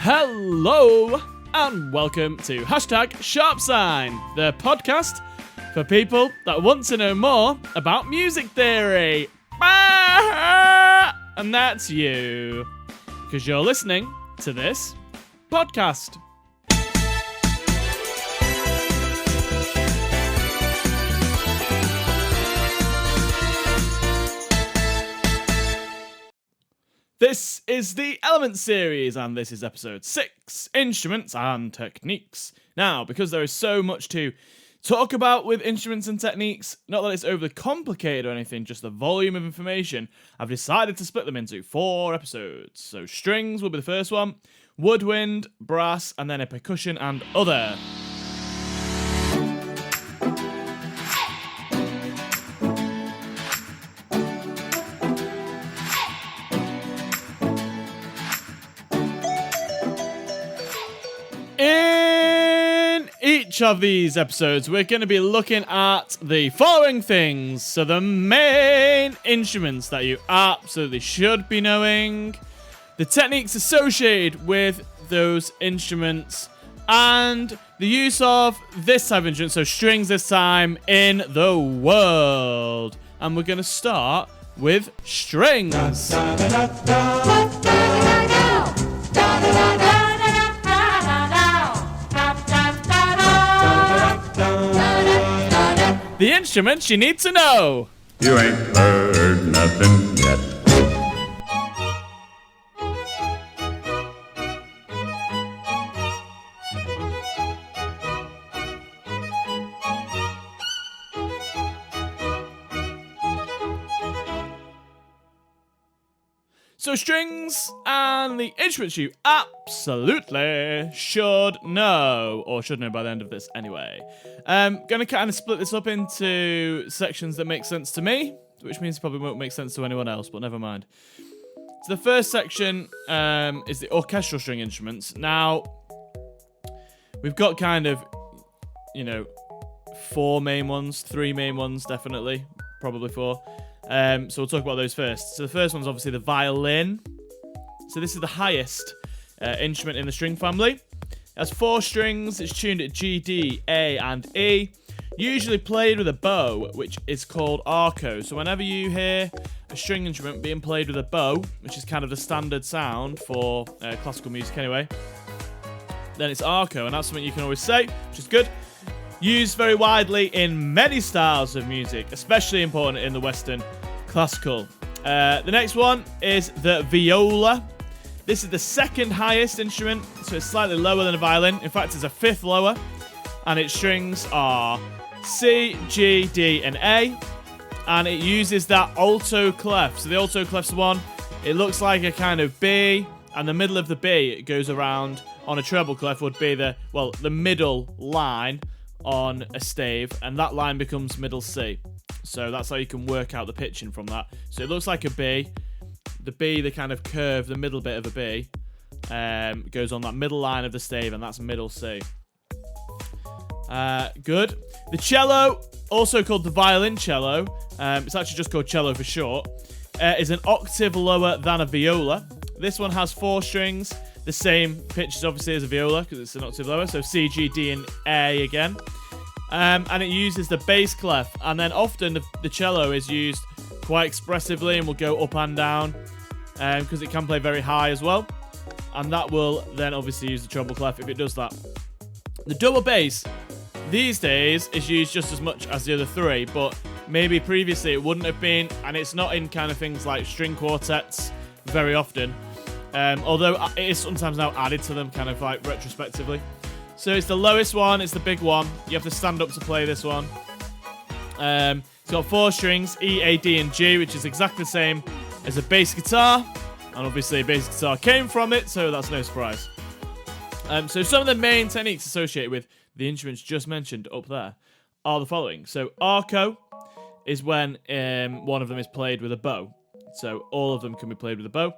Hello and welcome to #SharpSign, the podcast for people that want to know more about music theory. And that's you, because you're listening to this podcast. This is the Element series, and this is episode 6, Instruments and Techniques. Now, because there is so much to talk about with instruments and techniques, not that it's overly complicated or anything, just the volume of information, I've decided to split them into 4 episodes. So strings will be the first one, woodwind, brass, and then a percussion and other. In each of these episodes, we're going to be looking at the following things. So the main instruments that you absolutely should be knowing, the techniques associated with those instruments, and the use of this type of instrument, so strings this time, in the world. And we're going to start with strings. The instruments you need to know. You ain't heard nothing yet. So strings and the instruments you absolutely should know, or should know by the end of this anyway. Gonna kind of split this up into sections that make sense to me, which means it probably won't make sense to anyone else, but never mind. So the first section is the orchestral string instruments. Now, we've got kind of, 4 main ones, 3 main ones, definitely, probably 4. So we'll talk about those first. So the first one's obviously the violin. So this is the highest instrument in the string family. It has 4 strings. It's tuned at G, D, A, and E. Usually played with a bow, which is called arco. So whenever you hear a string instrument being played with a bow, which is kind of the standard sound for classical music anyway, then it's arco, and that's something you can always say, which is good. Used very widely in many styles of music, especially important in the Western classical. The next one is the viola. This is the second highest instrument, so it's slightly lower than a violin. In fact, it's a 5th lower, and its strings are C, G, D, and A, and it uses that alto clef. So the alto clef's one, it looks like a kind of B, and the middle of the B, it goes around on a treble clef would be the middle line on a stave, and that line becomes middle C. So that's how you can work out the pitching from that. So it looks like a B. The B, the kind of curve, the middle bit of a B, goes on that middle line of the stave, and that's middle C. Good. The cello, also called the violoncello, it's actually just called cello for short, is an octave lower than a viola. This one has 4 strings. The same pitch obviously as a viola because it's an octave lower, so C, G, D, and A again. And it uses the bass clef, and then often the cello is used quite expressively and will go up and down because it can play very high as well. And that will then obviously use the treble clef if it does that. The double bass these days is used just as much as the other 3, but maybe previously it wouldn't have been, and it's not in kind of things like string quartets very often. Although it is sometimes now added to them kind of like retrospectively. So it's the lowest one, it's the big one. You have to stand up to play this one. It's got 4 strings, E, A, D, and G, which is exactly the same as a bass guitar. And obviously a bass guitar came from it, so that's no surprise. So some of the main techniques associated with the instruments just mentioned up there are the following. So arco is when one of them is played with a bow. So all of them can be played with a bow.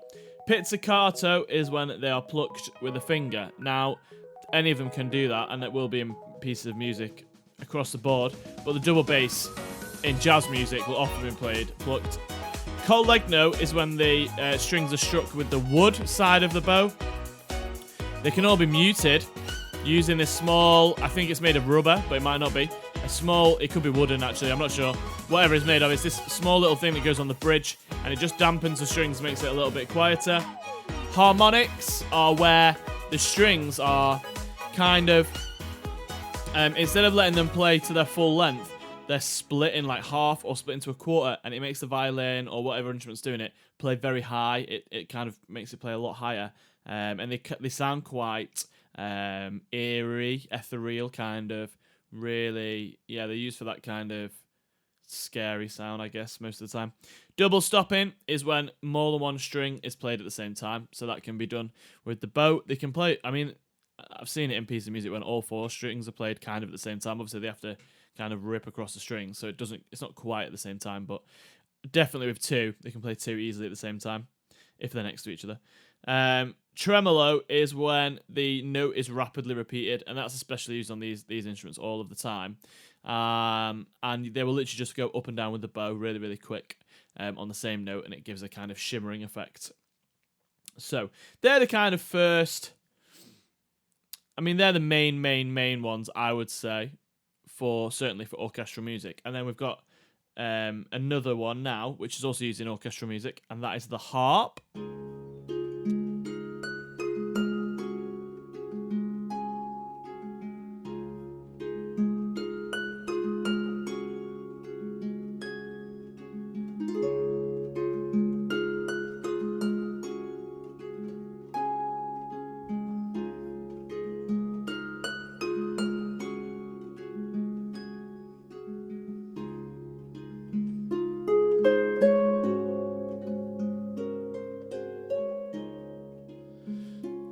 Pizzicato is when they are plucked with a finger. Now, any of them can do that, and it will be in pieces of music across the board. But the double bass in jazz music will often be played plucked. Collegno is when the strings are struck with the wood side of the bow. They can all be muted using this small, I think it's made of rubber, but it might not be. A small, it could be wooden actually, I'm not sure. Whatever it's made of, it's this small little thing that goes on the bridge, and it just dampens the strings, makes it a little bit quieter. Harmonics are where the strings are kind of, instead of letting them play to their full length, they're split in like half or split into a quarter, and it makes the violin or whatever instrument's doing it play very high. It kind of makes it play a lot higher, and they sound quite eerie, ethereal, kind of. Really, yeah, they're used for that kind of scary sound, I guess, most of the time. Double stopping is when more than one string is played at the same time, so that can be done with the bow. They can play, I mean, I've seen it in pieces of music when all 4 strings are played kind of at the same time. Obviously, they have to kind of rip across the strings, so it's not quite at the same time, but definitely with 2, they can play 2 easily at the same time if they're next to each other. Tremolo is when the note is rapidly repeated, and that's especially used on these instruments all of the time. And they will literally just go up and down with the bow really, really quick on the same note, and it gives a kind of shimmering effect. So they're the kind of first, I mean, they're the main ones, I would say, certainly for orchestral music. And then we've got another one now, which is also used in orchestral music, and that is the harp.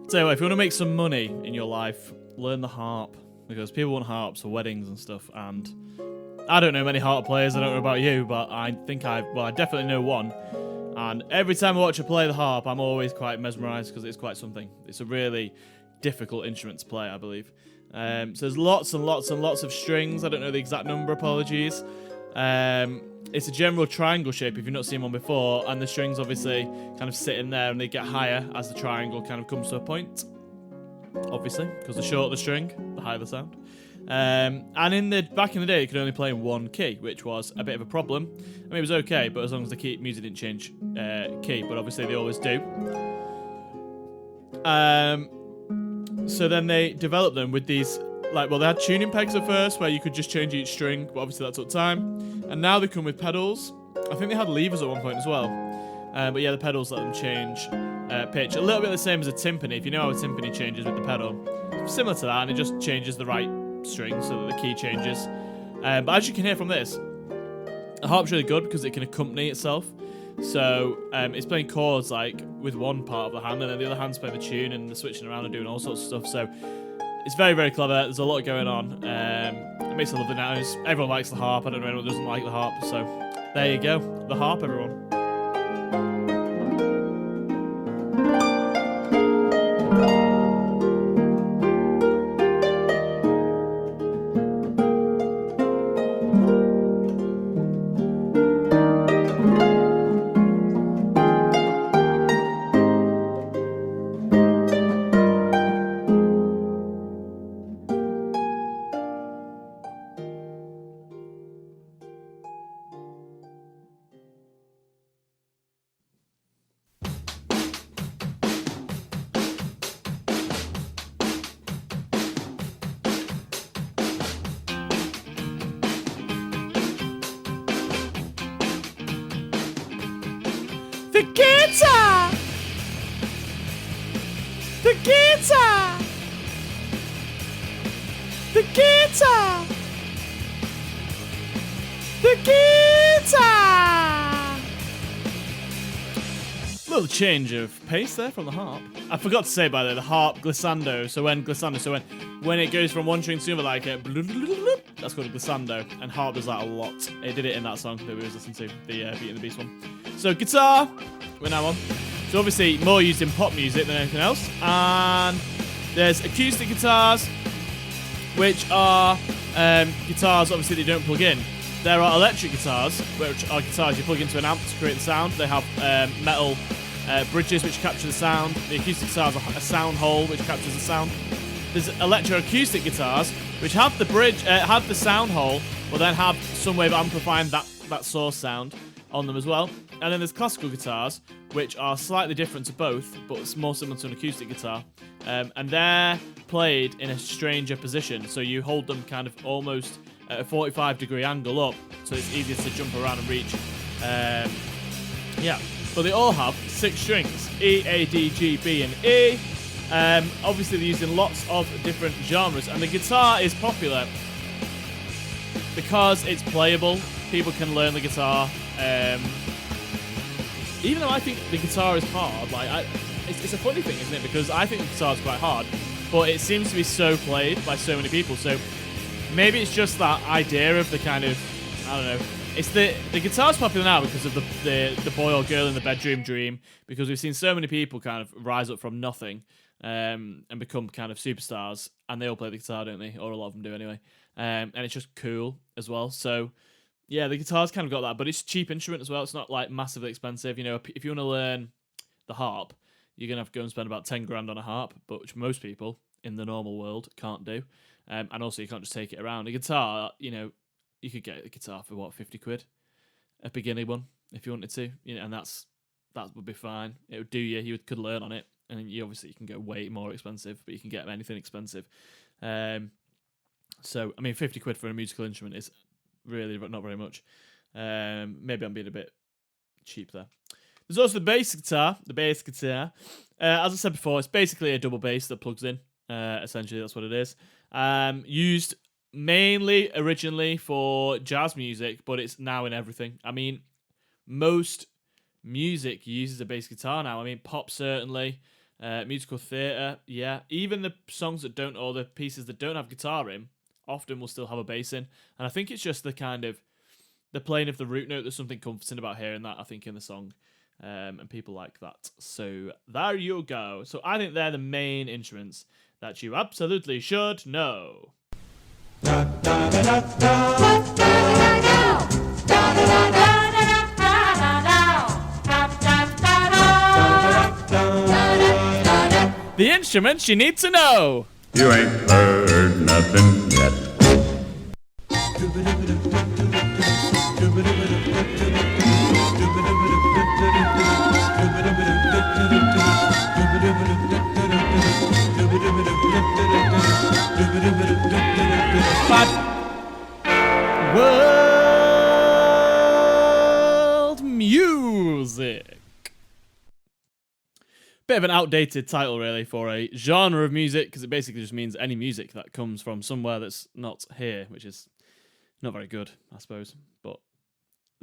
So if you want to make some money in your life, learn the harp, because people want harps for weddings and stuff, and I don't know many harp players. I don't know about you, but I definitely know one, and every time I watch her play the harp, I'm always quite mesmerised because it's quite something. It's a really difficult instrument to play, I believe. So there's lots and lots and lots of strings. I don't know the exact number, apologies. It's a general triangle shape if you've not seen one before, and the strings obviously kind of sit in there and they get higher as the triangle kind of comes to a point, obviously, because the shorter the string, the higher the sound. And back in the day, you could only play in one key, which was a bit of a problem. I mean, it was okay, but as long as the music didn't change key, but obviously they always do. So then they developed them with these, they had tuning pegs at first where you could just change each string, but obviously that took time. And now they come with pedals. I think they had levers at one point as well. But yeah, the pedals let them change pitch. A little bit the same as a timpani. If you know how a timpani changes with the pedal, similar to that, and it just changes the right string so that the key changes. But as you can hear from this, the harp's really good because it can accompany itself. So it's playing chords with one part of the hand, and then the other hand's playing the tune, and they're switching around and doing all sorts of stuff. So it's very, very clever. There's a lot going on. It makes a lovely noise. Everyone likes the harp. I don't know anyone who doesn't like the harp. So there you go. The harp, everyone. The guitar! The guitar! The guitar! The guitar! Little change of pace there from the harp. I forgot to say, by the way, the harp glissando. So when it goes from one string to another, that's called a glissando, and harp does that a lot. It did it in that song that we was listening to, the Beauty and the Beast one. So guitar, we're now on. So obviously more used in pop music than anything else. And there's acoustic guitars, which are guitars obviously that you don't plug in. There are electric guitars, which are guitars you plug into an amp to create the sound. They have metal bridges which capture the sound. The acoustic guitar has a sound hole which captures the sound. There's electroacoustic guitars which have the have the sound hole, but then have some way of amplifying that source sound on them as well. And then there's classical guitars which are slightly different to both, but it's more similar to an acoustic guitar. And they're played in a stranger position, so you hold them kind of almost at a 45-degree angle up, so it's easier to jump around and reach. Yeah, but they all have 6 strings: E, A, D, G, B, and E. Obviously, they're used in lots of different genres, and the guitar is popular because it's playable. People can learn the guitar. Even though I think the guitar is hard, like it's a funny thing, isn't it? Because I think the guitar is quite hard, but it seems to be so played by so many people. So maybe it's just that idea of the kind of, I don't know. It's the guitar's popular now because of the boy or girl in the bedroom dream. Because we've seen so many people kind of rise up from nothing and become kind of superstars, and they all play the guitar, don't they? Or a lot of them do anyway. And it's just cool as well. So yeah, the guitar's kind of got that, but it's a cheap instrument as well. It's not like massively expensive. You know, if you want to learn the harp, you're going to have to go and spend about 10 grand on a harp, but which most people in the normal world can't do. And also, you can't just take it around. A guitar, you know, you could get a guitar for, what, 50 quid? A beginner one, if you wanted to. You know, and that would be fine. It would do you. You could learn on it. And you can go way more expensive, but you can get anything expensive. So, I mean, 50 quid for a musical instrument is really not very much. Maybe I'm being a bit cheap there. There's also the bass guitar. As I said before, it's basically a double bass that plugs in. Essentially, that's what it is. Used mainly originally for jazz music, but it's now in everything. I mean, most music uses a bass guitar now. I mean, pop certainly, musical theatre, yeah. Even the songs that don't, or the pieces that don't have guitar in, often will still have a bass in. And I think it's just the kind of the playing of the root note. There's something comforting about hearing that, I think, in the song. And people like that. So there you go. So I think they're the main instruments that you absolutely should know. The instruments you need to know. You ain't heard nothing yet. World music. Bit of an outdated title, really, for a genre of music, because it basically just means any music that comes from somewhere that's not here, which is not very good, I suppose, but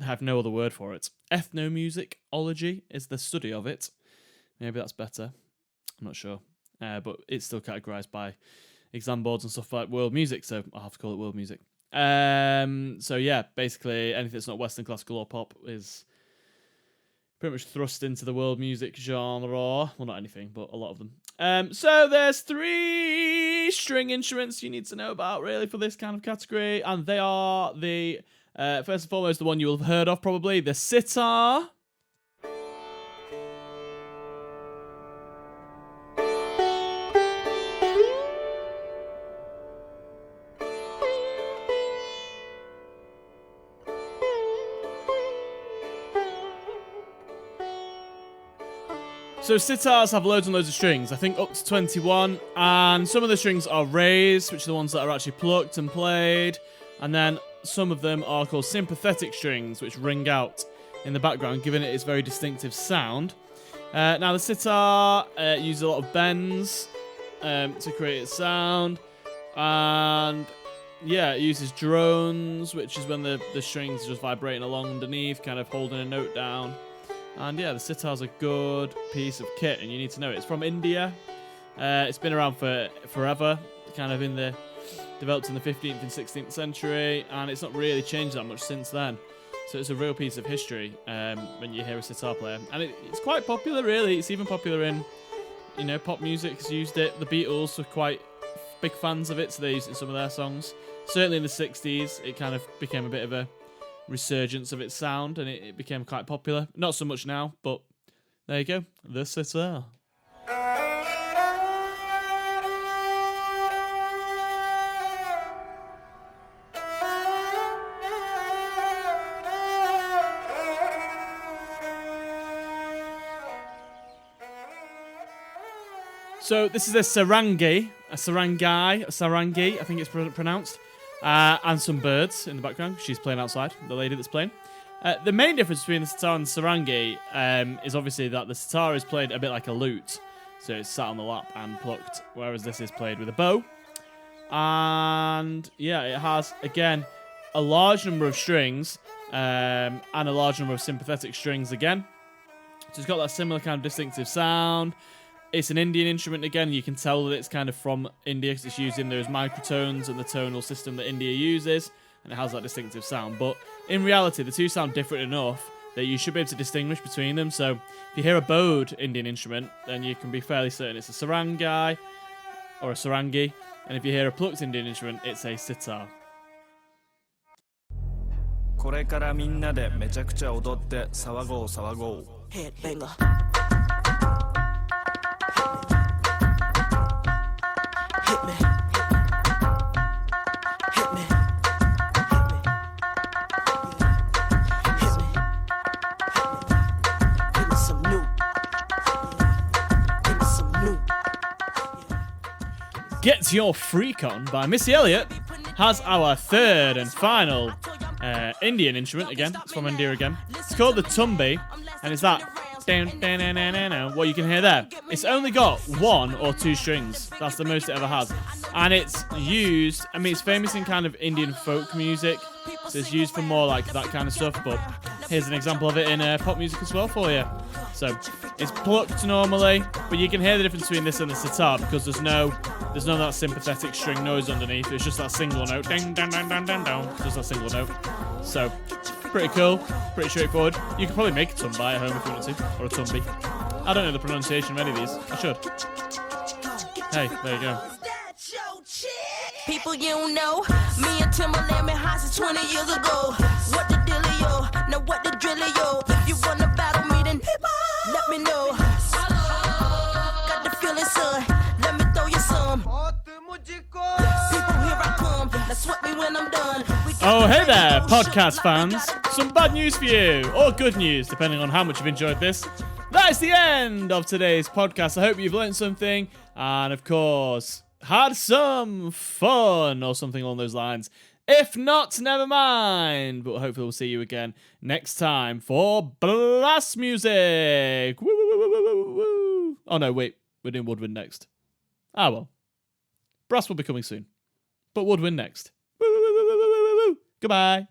I have no other word for it. Ethnomusicology is the study of it. Maybe that's better. I'm not sure. But it's still categorised by exam boards and stuff like world music, so I'll have to call it world music. So yeah, basically anything that's not Western classical or pop is pretty much thrust into the world music genre. Well, not anything, but a lot of them. So there's 3 string instruments you need to know about, really, for this kind of category, and they are the first and foremost, the one you'll have heard of probably, the sitar. So sitars have loads and loads of strings, I think up to 21, and some of the strings are raised, which are the ones that are actually plucked and played, and then some of them are called sympathetic strings, which ring out in the background, giving it its very distinctive sound. Now the sitar uses a lot of bends to create its sound, and yeah, it uses drones, which is when the strings are just vibrating along underneath, kind of holding a note down. And yeah, the sitar's a good piece of kit, and you need to know it. It's from India. It's been around for forever, kind of developed in the 15th and 16th century, and it's not really changed that much since then. So it's a real piece of history when you hear a sitar player. And it's quite popular, really. It's even popular in, pop music has used it. The Beatles were quite big fans of it, so they used it in some of their songs. Certainly in the 60s, it kind of became a bit of a resurgence of its sound, and it became quite popular. Not so much now, but there you go. The sitar. So this is a sarangi, I think it's pronounced, and some birds in the background. She's playing outside, the lady that's playing. The main difference between the sitar and the sarangi is obviously that the sitar is played a bit like a lute, so it's sat on the lap and plucked, whereas this is played with a bow. And yeah, it has, again, a large number of strings and a large number of sympathetic strings again. So it's got that similar kind of distinctive sound. It's an Indian instrument again. You can tell that it's kind of from India because it's using those microtones and the tonal system that India uses, and it has that distinctive sound. But in reality, the two sound different enough that you should be able to distinguish between them. So if you hear a bowed Indian instrument, then you can be fairly certain it's a sarangi or a sarangi. And if you hear a plucked Indian instrument, it's a sitar. これからみんなでめちゃくちゃ踊って騒ごう騒ごう Headbanger. Hit me. Hit me. Hit me. Give me some new. Give me some new. Get Your Freak On by Missy Elliott has our third and final Indian instrument again. It's from India again. It's called the tumbi, and it's that what you can hear there. It's only got 1 or 2 strings. That's the most it ever has. And it's used, I mean, it's famous in kind of Indian folk music, so it's used for more like that kind of stuff, but here's an example of it in pop music as well for you. So it's plucked normally, but you can hear the difference between this and the sitar because there's no that sympathetic string noise underneath. It's just that single note. Ding, ding, ding, ding, ding, ding. Just that single note. So pretty cool, pretty straightforward. You could probably make a tumbi at home if you wanted to, or a tumbi. I don't know the pronunciation of any of these. I should. Hey, there you go. People you don't know, me and Timberland been high since 20 years ago. What the dealio? Now what the drillio? If you wanna battle me, then let me know. Got the feeling, son. Let me throw you some. People, here I come. Now sweat me when I'm done. Oh, hey there, podcast fans. Some bad news for you, or good news, depending on how much you've enjoyed this. That is the end of today's podcast. I hope you've learned something, and of course, had some fun, or something along those lines. If not, never mind. But hopefully we'll see you again next time for Blast Music. Woo, woo, woo, woo, woo, woo. Oh no, wait. We're doing Woodwind next. Ah well. Brass will be coming soon. But Woodwind next. Woo, woo, woo, woo, woo, woo, woo. Goodbye.